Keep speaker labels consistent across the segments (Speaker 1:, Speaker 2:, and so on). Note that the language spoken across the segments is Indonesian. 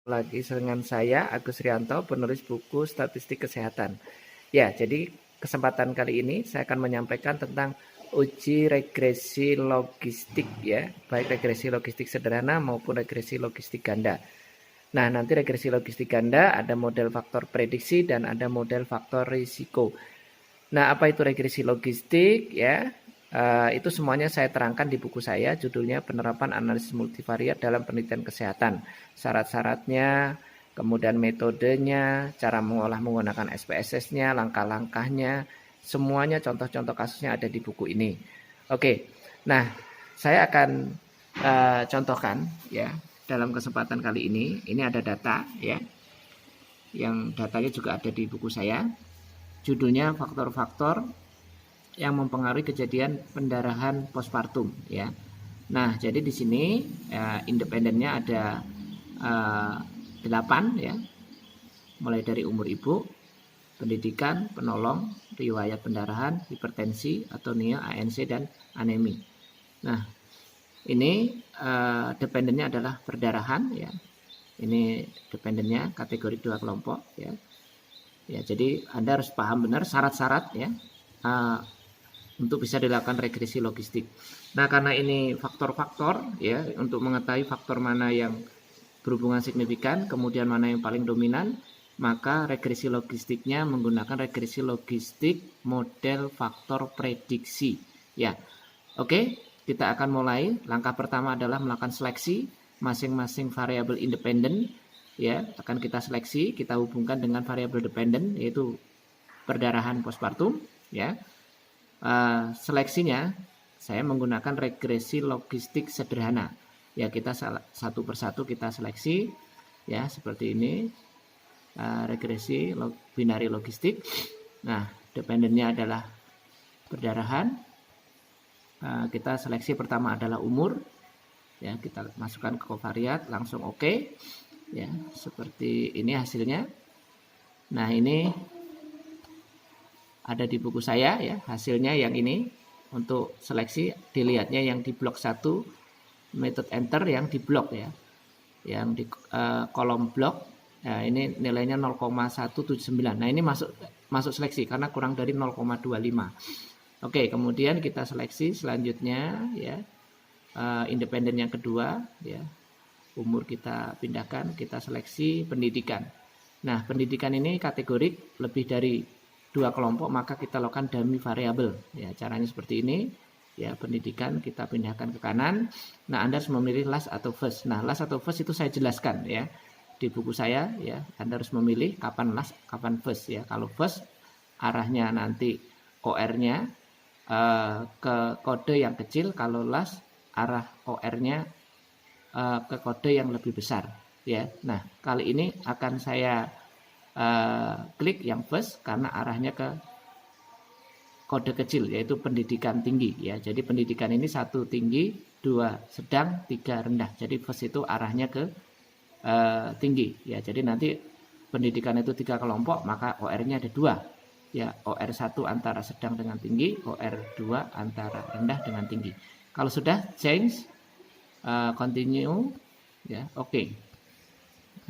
Speaker 1: Lagi dengan saya Agus Rianto, penulis buku Statistik Kesehatan. Ya, jadi kesempatan kali ini saya akan menyampaikan tentang uji regresi logistik ya, baik regresi logistik sederhana maupun regresi logistik ganda. Nah, nanti regresi logistik ganda ada model faktor prediksi dan ada model faktor risiko. Nah, apa itu regresi logistik ya? Itu semuanya saya terangkan di buku saya, judulnya Penerapan Analisis Multivariat dalam Penelitian Kesehatan. Syarat-syaratnya, kemudian metodenya, cara mengolah menggunakan SPSS-nya, langkah-langkahnya, semuanya contoh-contoh kasusnya ada di buku ini. Oke, nah saya akan contohkan ya dalam kesempatan kali ini. Ini ada data ya, yang datanya juga ada di buku saya. Judulnya faktor-faktor yang mempengaruhi kejadian pendarahan postpartum ya. Nah, jadi di sini independennya ada 8 ya. Mulai dari umur ibu, pendidikan, penolong, riwayat pendarahan, hipertensi, atonia, ANC dan anemi. Nah, ini dependennya adalah perdarahan ya. Ini dependennya kategori 2 kelompok ya. Ya, jadi Anda harus paham benar syarat-syarat ya untuk bisa dilakukan regresi logistik. Nah, karena ini faktor-faktor ya, untuk mengetahui faktor mana yang berhubungan signifikan, kemudian mana yang paling dominan, maka regresi logistiknya menggunakan regresi logistik model faktor prediksi. Ya, oke, kita akan mulai. Langkah pertama adalah melakukan seleksi masing-masing variabel independen. Ya, akan kita seleksi, kita hubungkan dengan variabel dependen, yaitu perdarahan postpartum. Ya, seleksinya saya menggunakan regresi logistik sederhana. Ya, kita satu persatu kita seleksi. Ya, seperti ini regresi binari logistik. Nah, dependennya adalah perdarahan. Kita seleksi pertama adalah umur. Ya, kita masukkan ke covariat, langsung oke. Ya, seperti ini hasilnya. Nah, ini ada di buku saya ya, hasilnya yang ini. Untuk seleksi dilihatnya yang di blok 1 method enter, yang di blok ya. Yang di kolom blok ini nilainya 0,179. Nah, ini masuk seleksi karena kurang dari 0,25. Oke, kemudian kita seleksi selanjutnya ya. Independen yang kedua ya. Umur kita pindahkan, kita seleksi pendidikan. Nah, pendidikan ini kategorik lebih dari 2 kelompok, maka kita lakukan dummy variabel. Ya, caranya seperti ini. Ya, pendidikan kita pindahkan ke kanan. Nah, Anda harus memilih last atau first. Nah, last atau first itu saya jelaskan ya di buku saya ya. Anda harus memilih kapan last, kapan first ya. Kalau first arahnya nanti OR-nya ke kode yang kecil, kalau last arah OR-nya ke kode yang lebih besar ya. Nah, kali ini akan saya klik yang first karena arahnya ke kode kecil, yaitu pendidikan tinggi ya. Jadi pendidikan ini 1 tinggi, 2 sedang, 3 rendah. Jadi first itu arahnya ke tinggi ya. Jadi nanti pendidikan itu 3 kelompok, maka OR-nya ada 2 ya. OR1 antara sedang dengan tinggi, OR2 antara rendah dengan tinggi. Kalau sudah change, continue ya, oke.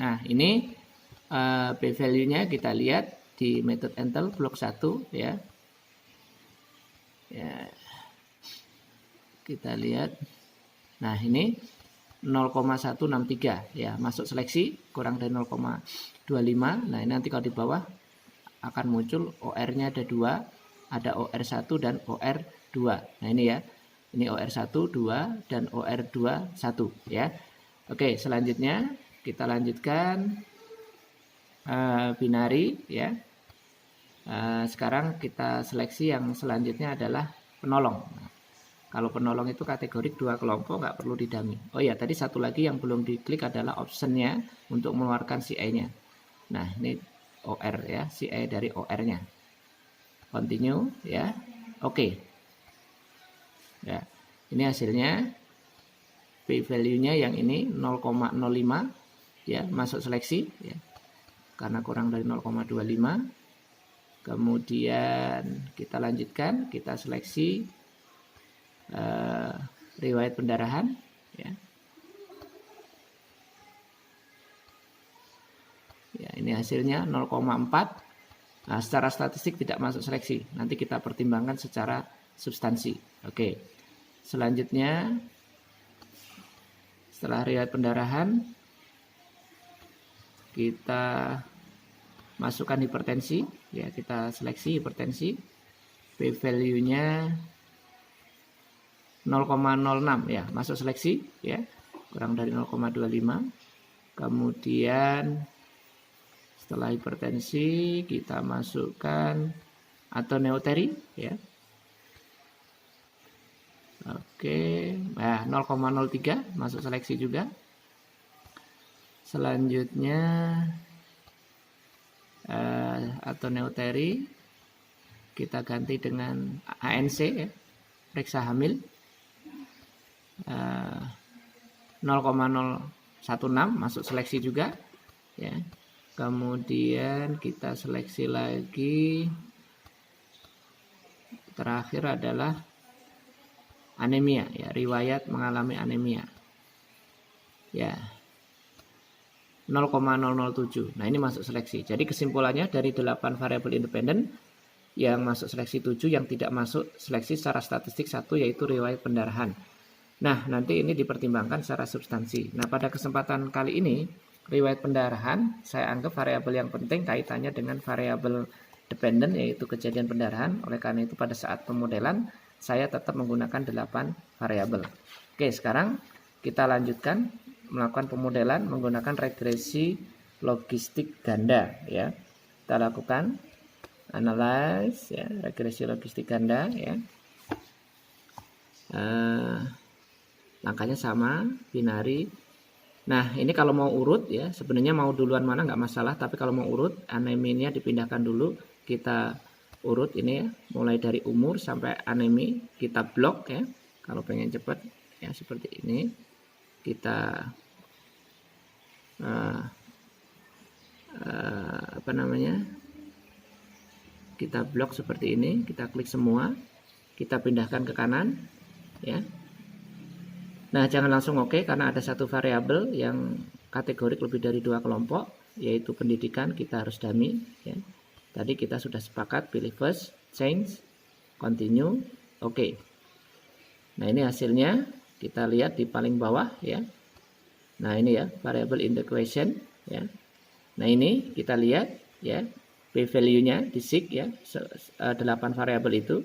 Speaker 1: Nah, ini p-value-nya kita lihat di method enter blok 1 ya. Ya. Kita lihat. Nah, ini 0,163 ya, masuk seleksi kurang dari 0,25. Nah, ini nanti kalau di bawah akan muncul OR-nya ada 2, ada OR1 dan OR2. Nah, ini ya. Ini OR1 2 dan OR2 1 ya. Oke, selanjutnya kita lanjutkan binari ya. Sekarang kita seleksi yang selanjutnya adalah penolong. Nah, kalau penolong itu kategori 2 kelompok, nggak perlu didami. Oh ya, tadi satu lagi yang belum diklik adalah optionnya untuk mengeluarkan CI-nya. Nah, ini OR ya, CI dari OR-nya. Continue ya. Oke. Ya, ini hasilnya. P-value-nya yang ini 0,05 ya, masuk seleksi ya. Karena kurang dari 0,25. Kemudian kita lanjutkan, kita seleksi riwayat pendarahan ya. Ini hasilnya 0,4. Nah, secara statistik tidak masuk seleksi. Nanti kita pertimbangkan secara substansi. Oke. Selanjutnya, setelah riwayat pendarahan, kita masukkan hipertensi. Ya, kita seleksi hipertensi. P-value-nya 0,06 ya, masuk seleksi ya. Kurang dari 0,25. Kemudian setelah hipertensi kita masukkan atoneuteri ya. Oke, nah 0,03 masuk seleksi juga. Selanjutnya atoneuteri kita ganti dengan ANC ya, periksa hamil 0,016 masuk seleksi juga ya. Kemudian kita seleksi lagi, terakhir adalah anemia ya, riwayat mengalami anemia ya, 0,007. Nah, ini masuk seleksi. Jadi kesimpulannya dari 8 variabel independen yang masuk seleksi 7, yang tidak masuk seleksi secara statistik 1, yaitu riwayat pendarahan. Nah, nanti ini dipertimbangkan secara substansi. Nah, pada kesempatan kali ini riwayat pendarahan saya anggap variabel yang penting kaitannya dengan variabel dependen, yaitu kejadian pendarahan. Oleh karena itu pada saat pemodelan saya tetap menggunakan 8 variabel. Oke, sekarang kita lanjutkan melakukan pemodelan menggunakan regresi logistik ganda ya. Kita lakukan analyze ya, regresi logistik ganda ya. Langkahnya sama, binari. Nah, ini kalau mau urut ya, sebenarnya mau duluan mana nggak masalah, tapi kalau mau urut, aneminya dipindahkan dulu. Kita urut ini ya, mulai dari umur sampai anemi, kita blok ya. Kalau pengen cepat ya seperti ini. Kita kita blok seperti ini, kita klik semua, kita pindahkan ke kanan ya. Nah, jangan langsung oke karena ada satu variabel yang kategorik lebih dari 2 kelompok, yaitu pendidikan. Kita harus dummy ya. Tadi kita sudah sepakat pilih first, change, continue, oke. Nah, ini hasilnya kita lihat di paling bawah ya. Nah, ini ya variable in the question ya. Nah, ini kita lihat ya p-value-nya di SIG ya, 8 variabel itu.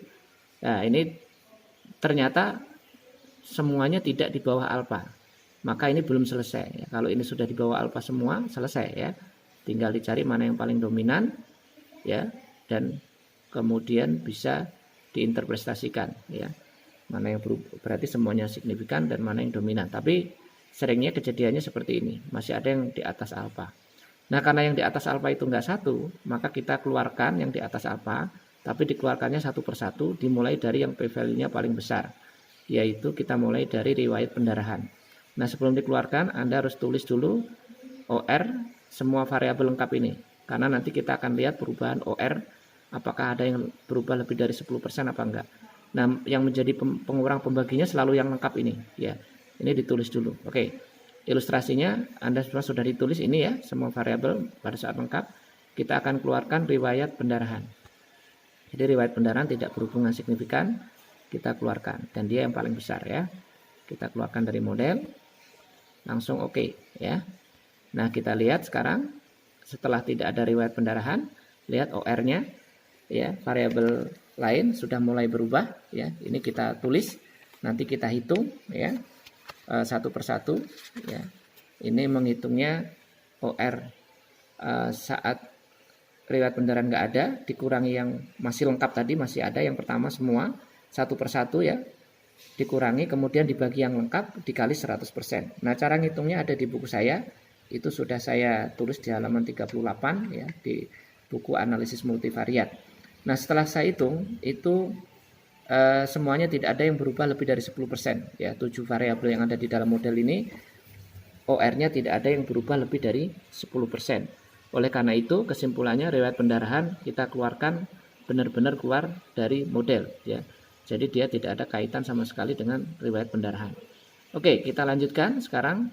Speaker 1: Nah, ini ternyata semuanya tidak di bawah alfa. Maka ini belum selesai ya. Kalau ini sudah di bawah alfa semua, selesai ya. Tinggal dicari mana yang paling dominan ya, dan kemudian bisa diinterpretasikan ya. Mana yang berarti semuanya signifikan dan mana yang dominan. Tapi seringnya kejadiannya seperti ini, masih ada yang di atas alfa. Nah, karena yang di atas alfa itu enggak satu, maka kita keluarkan yang di atas alfa, tapi dikeluarkannya satu persatu, dimulai dari yang p-value-nya paling besar, yaitu kita mulai dari riwayat pendarahan. Nah, sebelum dikeluarkan Anda harus tulis dulu OR semua variabel lengkap ini, karena nanti kita akan lihat perubahan OR, apakah ada yang berubah lebih dari 10% apa enggak. Nah, yang menjadi pengurang pembaginya selalu yang lengkap ini ya. Ini ditulis dulu. Oke. Ilustrasinya Anda sudah ditulis ini ya, semua variabel pada saat lengkap. Kita akan keluarkan riwayat pendarahan. Jadi riwayat pendarahan tidak berhubungan signifikan, kita keluarkan dan dia yang paling besar ya. Kita keluarkan dari model. Langsung oke ya. Nah, kita lihat sekarang setelah tidak ada riwayat pendarahan, lihat OR-nya ya, variabel lain sudah mulai berubah ya. Ini kita tulis, nanti kita hitung ya. Satu persatu ya. Ini menghitungnya OR saat riwayat pendarahan nggak ada, dikurangi yang masih lengkap tadi, masih ada yang pertama semua, satu persatu ya, dikurangi kemudian dibagi yang lengkap dikali 100%. Nah, cara ngitungnya ada di buku saya, itu sudah saya tulis di halaman 38 ya, di buku analisis multivariat. Nah, setelah saya hitung itu semuanya tidak ada yang berubah lebih dari 10% ya. 7 variabel yang ada di dalam model ini OR-nya tidak ada yang berubah lebih dari 10%. Oleh karena itu kesimpulannya riwayat pendarahan kita keluarkan benar-benar keluar dari model ya. Jadi dia tidak ada kaitan sama sekali dengan riwayat pendarahan. Oke, kita lanjutkan sekarang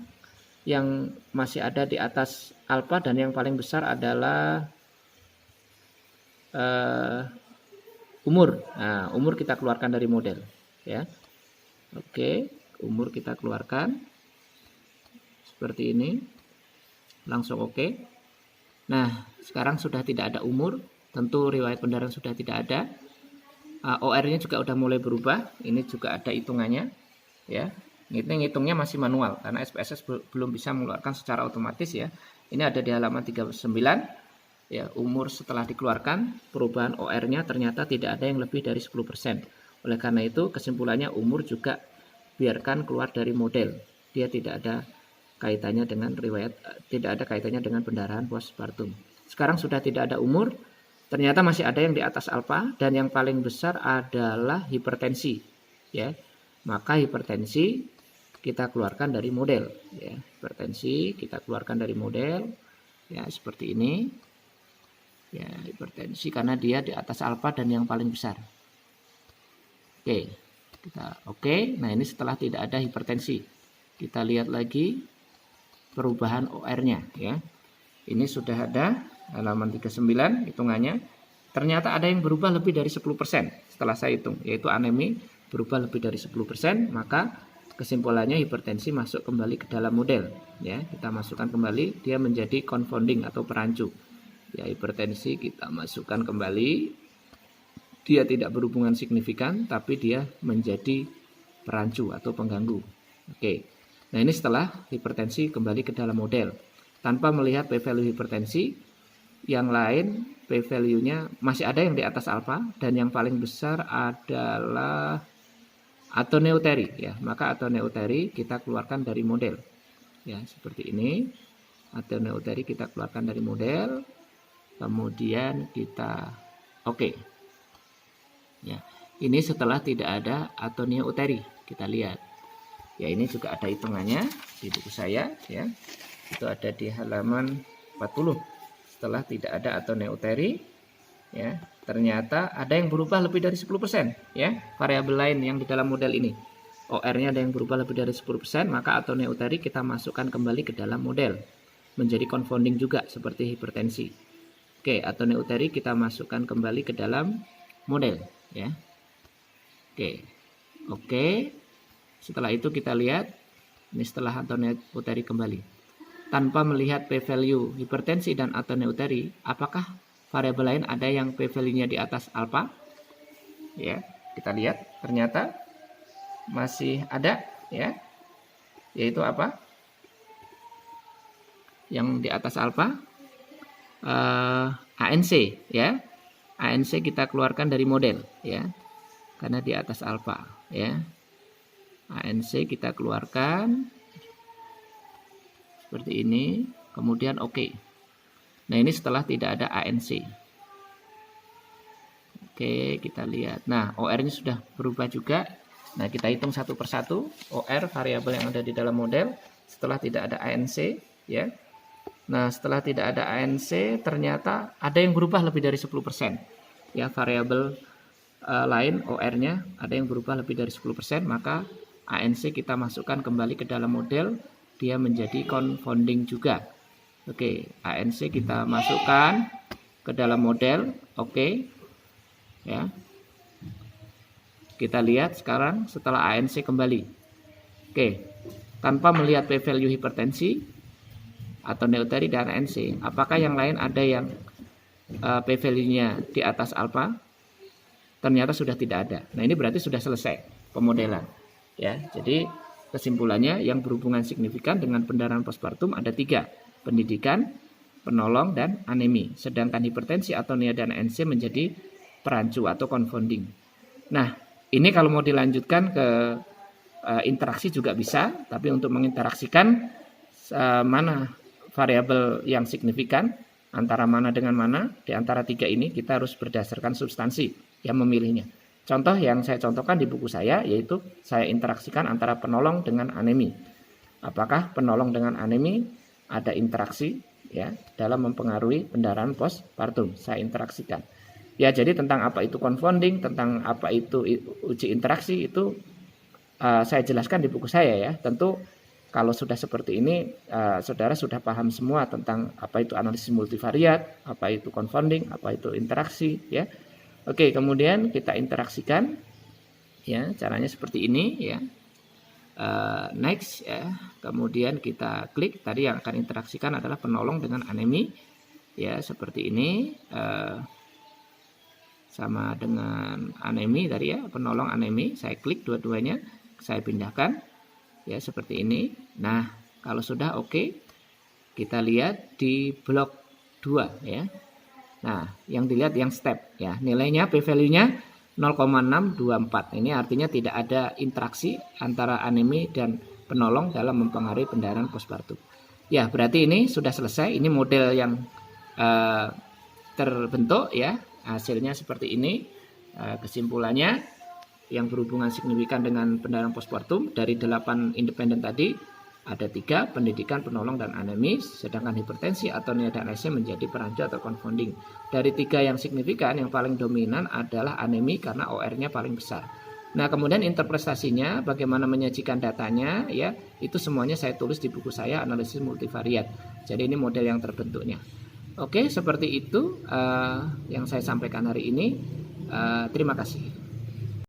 Speaker 1: yang masih ada di atas alfa dan yang paling besar adalah umur. Nah, umur kita keluarkan dari model, ya. Oke, umur kita keluarkan seperti ini. Langsung oke. Nah, sekarang sudah tidak ada umur, tentu riwayat pendarahan sudah tidak ada. OR-nya juga udah mulai berubah. Ini juga ada hitungannya, ya. Ini ngitungnya masih manual karena SPSS belum bisa mengeluarkan secara otomatis, ya. Ini ada di halaman 39. Ya, umur setelah dikeluarkan, perubahan OR-nya ternyata tidak ada yang lebih dari 10%. Oleh karena itu, kesimpulannya umur juga biarkan keluar dari model. Dia tidak ada kaitannya dengan riwayat, tidak ada kaitannya dengan pendarahan postpartum. Sekarang sudah tidak ada umur, ternyata masih ada yang di atas alfa dan yang paling besar adalah hipertensi, ya. Maka hipertensi kita keluarkan dari model, ya. Hipertensi kita keluarkan dari model, ya, seperti ini. Ya, hipertensi karena dia di atas alfa dan yang paling besar. Oke, oke. Nah, ini setelah tidak ada hipertensi. Kita lihat lagi perubahan OR-nya, ya. Ini sudah ada halaman 39 hitungannya. Ternyata ada yang berubah lebih dari 10% setelah saya hitung, yaitu anemi berubah lebih dari 10%, maka kesimpulannya hipertensi masuk kembali ke dalam model, ya. Kita masukkan kembali, dia menjadi confounding atau perancu. Ya, hipertensi kita masukkan kembali, dia tidak berhubungan signifikan tapi dia menjadi perancu atau pengganggu. Oke, nah ini setelah hipertensi kembali ke dalam model tanpa melihat p-value hipertensi. Yang lain p-value-nya masih ada yang di atas alfa dan yang paling besar adalah atoneuteri, ya. Maka atoneuteri kita keluarkan dari model, ya, seperti ini. Atoneuteri kita keluarkan dari model. Kemudian kita oke. Ya, ini setelah tidak ada atoneuteri. Kita lihat. Ya, ini juga ada hitungannya di buku saya, ya. Itu ada di halaman 40. Setelah tidak ada atoneuteri, ya, ternyata ada yang berubah lebih dari 10%, ya. Variabel lain yang di dalam model ini. OR-nya ada yang berubah lebih dari 10%, maka atoneuteri kita masukkan kembali ke dalam model. Menjadi confounding juga seperti hipertensi. Oke, atoneuteri kita masukkan kembali ke dalam model, ya. Oke. Setelah itu kita lihat ini setelah atoneuteri kembali. Tanpa melihat p-value hipertensi dan atoneuteri, apakah variabel lain ada yang p-value-nya di atas alfa? Ya, kita lihat ternyata masih ada, ya. Yaitu apa? Yang di atas alfa ANC, ya. ANC kita keluarkan dari model, ya. Karena di atas alfa, ya. ANC kita keluarkan seperti ini, kemudian oke. Nah, ini setelah tidak ada ANC. Oke, kita lihat. Nah, OR-nya sudah berubah juga. Nah, kita hitung satu persatu OR variabel yang ada di dalam model setelah tidak ada ANC, ya. Nah, setelah tidak ada ANC, ternyata ada yang berubah lebih dari 10%. Ya, variabel lain OR-nya ada yang berubah lebih dari 10%, maka ANC kita masukkan kembali ke dalam model, dia menjadi confounding juga. Oke, ANC kita masukkan ke dalam model, oke. Ya. Kita lihat sekarang setelah ANC kembali. Oke, tanpa melihat p-value hipertensi atoneuteri dan ANC, apakah yang lain ada yang p-value-nya di atas alfa? Ternyata sudah tidak ada. Nah, ini berarti sudah selesai pemodelan, ya. Jadi kesimpulannya yang berhubungan signifikan dengan pendarahan postpartum ada 3: pendidikan, penolong, dan anemi. Sedangkan hipertensi, atonia, dan ANC menjadi perancu atau confounding. Nah, ini kalau mau dilanjutkan ke interaksi juga bisa, tapi untuk menginteraksikan mana variabel yang signifikan antara mana dengan mana di antara 3 ini, kita harus berdasarkan substansi yang memilihnya. Contoh yang saya contohkan di buku saya yaitu saya interaksikan antara penolong dengan anemi. Apakah penolong dengan anemi ada interaksi, ya, dalam mempengaruhi pendarahan postpartum? Saya interaksikan. Ya, jadi tentang apa itu confounding, tentang apa itu uji interaksi itu saya jelaskan di buku saya, ya. Tentu Kalau sudah seperti ini, saudara sudah paham semua tentang apa itu analisis multivariat, apa itu confounding, apa itu interaksi, ya. Oke, kemudian kita interaksikan, ya, caranya seperti ini, ya. Next, ya. Kemudian kita klik. Tadi yang akan interaksikan adalah penolong dengan anemi, ya, seperti ini. Sama dengan anemi tadi, ya, penolong anemi. Saya klik dua-duanya, saya pindahkan. Ya, seperti ini. Nah, kalau sudah oke, kita lihat di blok 2, ya. Nah, yang dilihat yang step, ya. Nilainya p-value-nya 0,624. Ini artinya tidak ada interaksi antara anemi dan penolong dalam mempengaruhi pendarahan postpartum. Ya, berarti ini sudah selesai. Ini model yang terbentuk, ya. Hasilnya seperti ini. Kesimpulannya, yang berhubungan signifikan dengan pendarahan postpartum dari 8 independen tadi ada 3, pendidikan, penolong, dan anemi, sedangkan hipertensi atau niadanese menjadi perancu atau confounding. Dari 3 yang signifikan, yang paling dominan adalah anemi karena OR-nya paling besar. Nah, kemudian interpretasinya, bagaimana menyajikan datanya, ya, itu semuanya saya tulis di buku saya analisis multivariat. Jadi ini model yang terbentuknya. Oke, seperti itu yang saya sampaikan hari ini. Terima kasih.